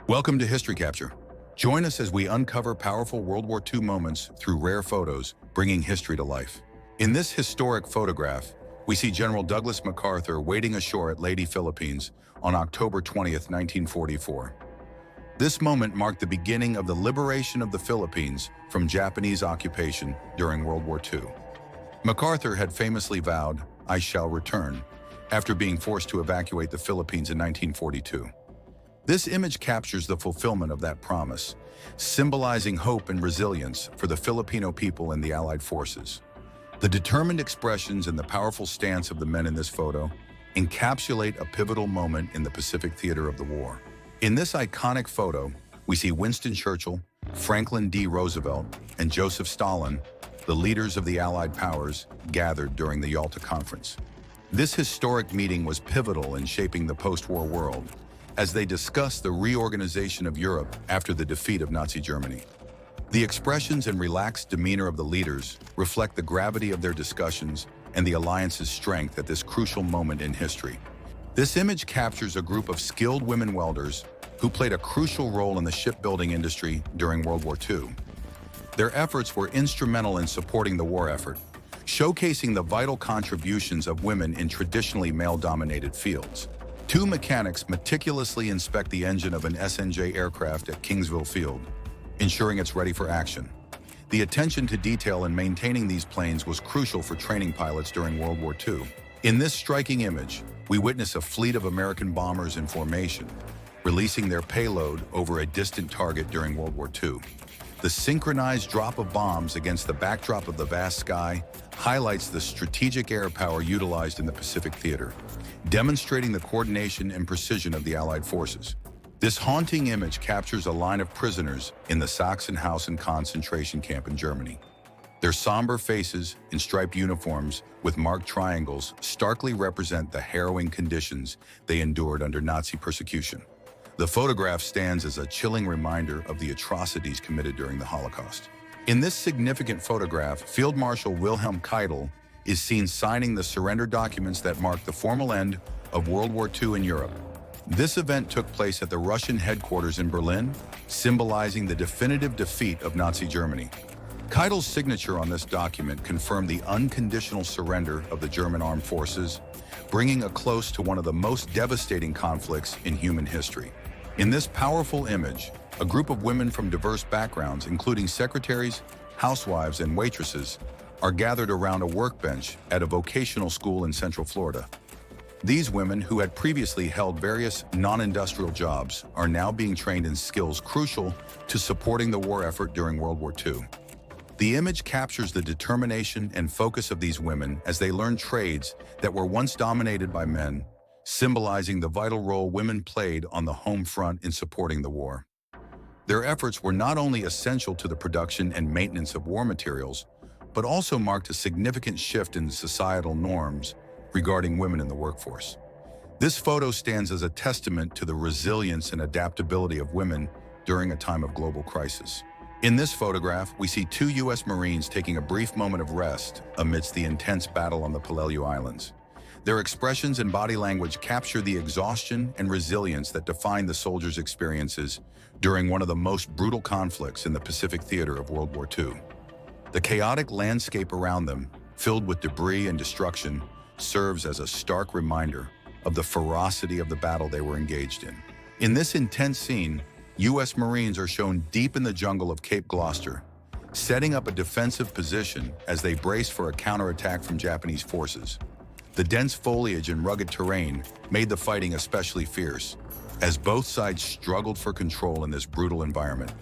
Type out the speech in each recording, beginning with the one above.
Welcome to History Capture. Join us as we uncover powerful World War II moments through rare photos, bringing history to life. In this historic photograph, we see General Douglas MacArthur wading ashore at Leyte, Philippines on October 20th, 1944. This moment marked the beginning of the liberation of the Philippines from Japanese occupation during World War II. MacArthur had famously vowed, "I shall return," after being forced to evacuate the Philippines in 1942. This image captures the fulfillment of that promise, symbolizing hope and resilience for the Filipino people and the Allied forces. The determined expressions and the powerful stance of the men in this photo encapsulate a pivotal moment in the Pacific theater of the war. In this iconic photo, we see Winston Churchill, Franklin D. Roosevelt, and Joseph Stalin, the leaders of the Allied powers, gathered during the Yalta Conference. This historic meeting was pivotal in shaping the post-war world, as they discussed the reorganization of Europe after the defeat of Nazi Germany. The expressions and relaxed demeanor of the leaders reflect the gravity of their discussions and the alliance's strength at this crucial moment in history. This image captures a group of skilled women welders who played a crucial role in the shipbuilding industry during World War II. Their efforts were instrumental in supporting the war effort, showcasing the vital contributions of women in traditionally male-dominated fields. Two mechanics meticulously inspect the engine of an SNJ aircraft at Kingsville Field, ensuring it's ready for action. The attention to detail in maintaining these planes was crucial for training pilots during World War II. In this striking image, we witness a fleet of American bombers in formation, releasing their payload over a distant target during World War II. The synchronized drop of bombs against the backdrop of the vast sky highlights the strategic air power utilized in the Pacific theater, demonstrating the coordination and precision of the Allied forces. This haunting image captures a line of prisoners in the Sachsenhausen concentration camp in Germany. Their somber faces and striped uniforms with marked triangles starkly represent the harrowing conditions they endured under Nazi persecution. The photograph stands as a chilling reminder of the atrocities committed during the Holocaust. In this significant photograph, Field Marshal Wilhelm Keitel is seen signing the surrender documents that mark the formal end of World War II in Europe. This event took place at the Russian headquarters in Berlin, symbolizing the definitive defeat of Nazi Germany. Keitel's signature on this document confirmed the unconditional surrender of the German armed forces, bringing a close to one of the most devastating conflicts in human history. In this powerful image, a group of women from diverse backgrounds, including secretaries, housewives, and waitresses, are gathered around a workbench at a vocational school in Central Florida. These women, who had previously held various non-industrial jobs, are now being trained in skills crucial to supporting the war effort during World War II. The image captures the determination and focus of these women as they learn trades that were once dominated by men, symbolizing the vital role women played on the home front in supporting the war. Their efforts were not only essential to the production and maintenance of war materials, but also marked a significant shift in societal norms regarding women in the workforce. This photo stands as a testament to the resilience and adaptability of women during a time of global crisis. In this photograph, we see two U.S. Marines taking a brief moment of rest amidst the intense battle on the Peleliu Islands. Their expressions and body language capture the exhaustion and resilience that define the soldiers' experiences during one of the most brutal conflicts in the Pacific theater of World War II. The chaotic landscape around them, filled with debris and destruction, serves as a stark reminder of the ferocity of the battle they were engaged in. In this intense scene, U.S. Marines are shown deep in the jungle of Cape Gloucester, setting up a defensive position as they brace for a counterattack from Japanese forces. The dense foliage and rugged terrain made the fighting especially fierce, as both sides struggled for control in this brutal environment.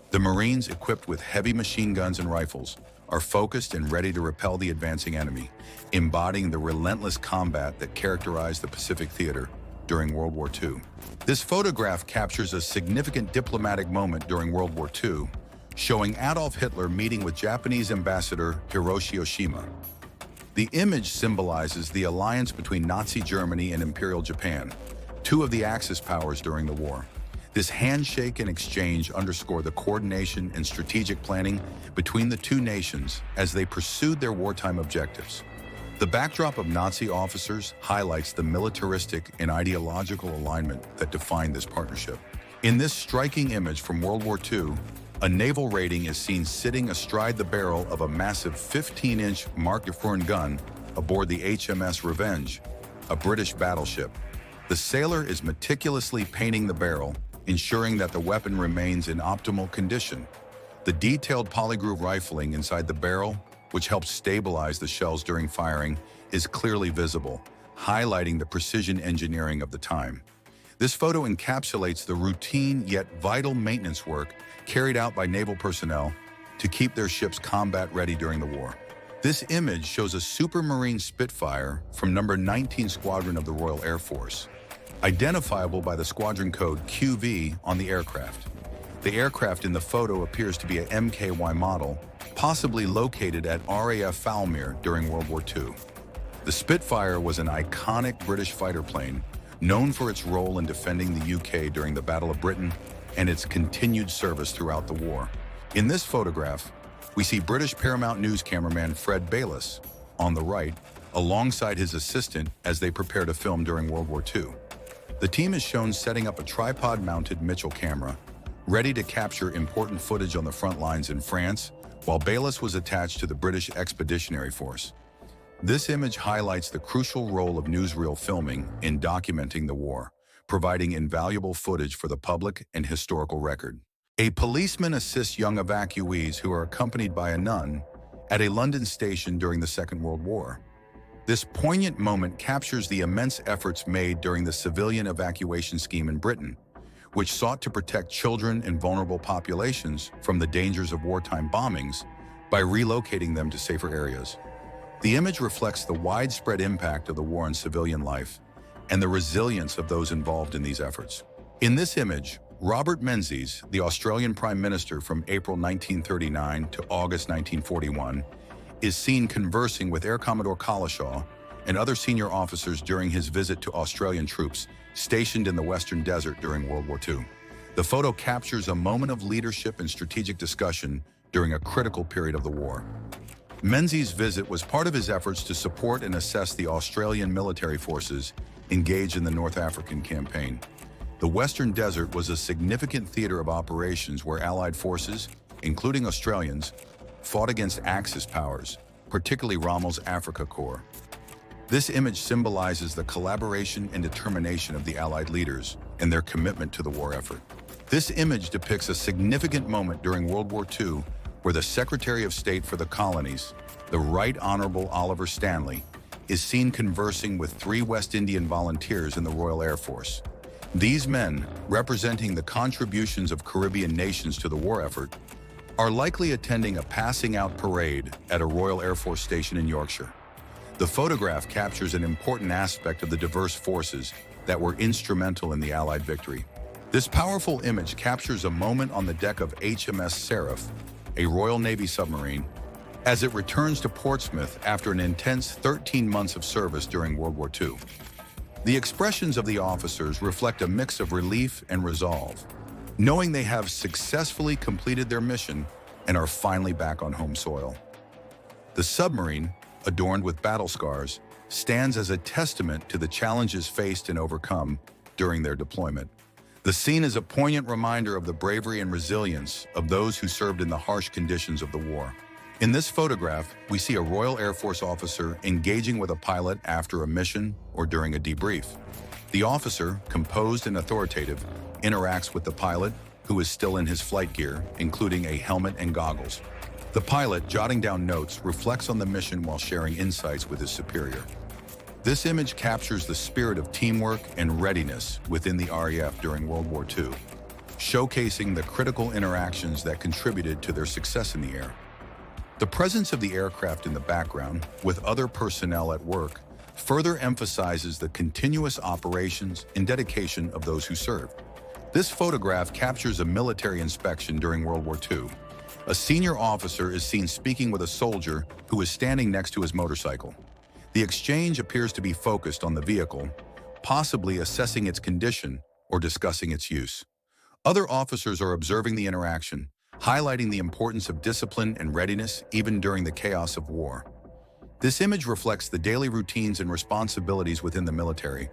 The Marines, equipped with heavy machine guns and rifles, are focused and ready to repel the advancing enemy, embodying the relentless combat that characterized the Pacific theater during World War II. This photograph captures a significant diplomatic moment during World War II, showing Adolf Hitler meeting with Japanese Ambassador Hiroshi Oshima. The image symbolizes the alliance between Nazi Germany and Imperial Japan, two of the Axis powers during the war. This handshake and exchange underscore the coordination and strategic planning between the two nations as they pursued their wartime objectives. The backdrop of Nazi officers highlights the militaristic and ideological alignment that defined this partnership. In this striking image from World War II, a naval rating is seen sitting astride the barrel of a massive 15-inch Mark IV gun aboard the HMS Revenge, a British battleship. The sailor is meticulously painting the barrel, ensuring that the weapon remains in optimal condition. The detailed polygroove rifling inside the barrel, which helps stabilize the shells during firing, is clearly visible, highlighting the precision engineering of the time. This photo encapsulates the routine yet vital maintenance work carried out by naval personnel to keep their ships combat-ready during the war. This image shows a Supermarine Spitfire from No. 19 Squadron of the Royal Air Force, identifiable by the squadron code QV on the aircraft. The aircraft in the photo appears to be a MKY model, possibly located at RAF Falmere during World War II. The Spitfire was an iconic British fighter plane, known for its role in defending the UK during the Battle of Britain and its continued service throughout the war. In this photograph, we see British Paramount News cameraman Fred Bayliss on the right, alongside his assistant as they prepare to film during World War II. The team is shown setting up a tripod-mounted Mitchell camera, ready to capture important footage on the front lines in France, while Bayliss was attached to the British Expeditionary Force. This image highlights the crucial role of newsreel filming in documenting the war, providing invaluable footage for the public and historical record. A policeman assists young evacuees who are accompanied by a nun at a London station during the Second World War. This poignant moment captures the immense efforts made during the civilian evacuation scheme in Britain, which sought to protect children and vulnerable populations from the dangers of wartime bombings by relocating them to safer areas. The image reflects the widespread impact of the war on civilian life and the resilience of those involved in these efforts. In this image, Robert Menzies, the Australian Prime Minister from April 1939 to August 1941, is seen conversing with Air Commodore Collishaw and other senior officers during his visit to Australian troops stationed in the Western Desert during World War II. The photo captures a moment of leadership and strategic discussion during a critical period of the war. Menzies' visit was part of his efforts to support and assess the Australian military forces engaged in the North African campaign. The Western Desert was a significant theater of operations where Allied forces, including Australians, fought against Axis powers, particularly Rommel's Afrika Korps. This image symbolizes the collaboration and determination of the Allied leaders and their commitment to the war effort. This image depicts a significant moment during World War II where the Secretary of State for the Colonies, the Right Honorable Oliver Stanley, is seen conversing with 3 West Indian volunteers in the Royal Air Force. These men, representing the contributions of Caribbean nations to the war effort, are likely attending a passing-out parade at a Royal Air Force station in Yorkshire. The photograph captures an important aspect of the diverse forces that were instrumental in the Allied victory. This powerful image captures a moment on the deck of HMS Seraph, a Royal Navy submarine, as it returns to Portsmouth after an intense 13 months of service during World War II. The expressions of the officers reflect a mix of relief and resolve, knowing they have successfully completed their mission and are finally back on home soil. The submarine, adorned with battle scars, stands as a testament to the challenges faced and overcome during their deployment. The scene is a poignant reminder of the bravery and resilience of those who served in the harsh conditions of the war. In this photograph, we see a Royal Air Force officer engaging with a pilot after a mission or during a debrief. The officer, composed and authoritative, interacts with the pilot, who is still in his flight gear, including a helmet and goggles. The pilot, jotting down notes, reflects on the mission while sharing insights with his superior. This image captures the spirit of teamwork and readiness within the RAF during World War II, showcasing the critical interactions that contributed to their success in the air. The presence of the aircraft in the background, with other personnel at work, further emphasizes the continuous operations and dedication of those who served. This photograph captures a military inspection during World War II. A senior officer is seen speaking with a soldier who is standing next to his motorcycle. The exchange appears to be focused on the vehicle, possibly assessing its condition or discussing its use. Other officers are observing the interaction, highlighting the importance of discipline and readiness even during the chaos of war. This image reflects the daily routines and responsibilities within the military,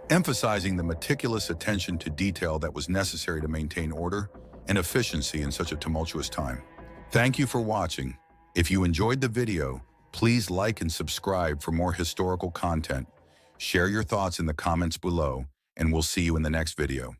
emphasizing the meticulous attention to detail that was necessary to maintain order and efficiency in such a tumultuous time. Thank you for watching. If you enjoyed the video, please like and subscribe for more historical content. Share your thoughts in the comments below, and we'll see you in the next video.